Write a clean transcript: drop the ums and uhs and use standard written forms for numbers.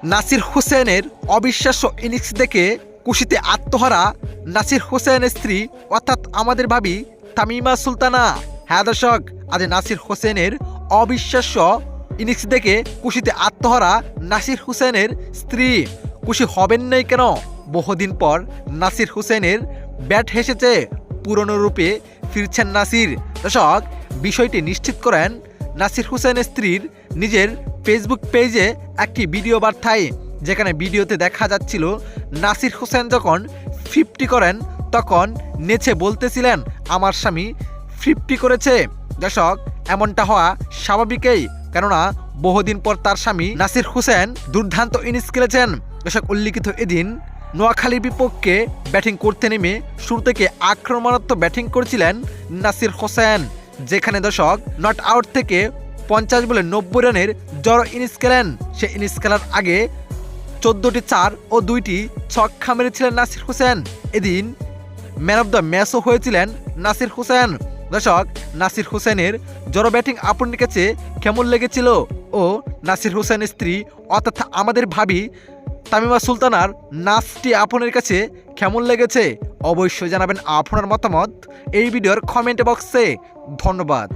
নাসির হোসেনের অবিশ্বাস্য ইনিংস দেখে খুশিতে আত্মহারা নাসির হোসেনের স্ত্রী অর্থাৎ আমাদের ভাবি তামিমা সুলতানা। হ্যাঁ দর্শক, আজ নাসির হোসেনের অবিশ্বাস্য ইনিংস দেখে খুশিতে আত্মহারা নাসির হোসেনের স্ত্রী। খুশি হবেন নাই কেন? বহুদিন পর নাসির হোসেনের ব্যাট হেসেছে, পুরনো রূপে ফিরছেন নাসির। দর্শক, বিষয়টি নিশ্চিত করেন নাসির হোসেনের স্ত্রীর নিজের ফেসবুক পেজে একটি ভিডিও বার্তায়, যেখানে ভিডিওতে দেখা যাচ্ছিল নাসির হোসেন যখন 50 করেন তখন নেচে বলতেছিলেন আমার স্বামী 50 করেছে। দর্শক, এমনটা হওয়া স্বাভাবিকই, কেননা বহুদিন পর তার স্বামী নাসির হোসেন দুর্দান্ত ইনিংস খেলেছেন। দর্শক, উল্লিখিত এদিন নোয়াখালীর বিপক্ষে ব্যাটিং করতে নেমে শুরু থেকে আক্রমণাত্মক ব্যাটিং করেছিলেন নাসির হোসেন, যেখানে দর্শক নট আউট থেকে 50 বলে 90 রানের জড়ো ইনিংস খেলেন। সে ইনিংস খেলার আগে 14টি 4 ও 2টি ছক্কা মেরেছিলেন নাসির হোসেন। এদিন ম্যান অব দ্য ম্যাচও হয়েছিলেন নাসির হোসেন। দর্শক, নাসির হোসেনের জড়ো ব্যাটিং আপনার কাছে কেমন লেগেছিল ও নাসির হোসেনের স্ত্রী অর্থাৎ আমাদের ভাবি তামিমা সুলতানার নাচটি আপনার কাছে কেমন লেগেছে অবশ্যই জানাবেন আপনার মতামত এই ভিডিওর কমেন্ট বক্সে। ধন্যবাদ।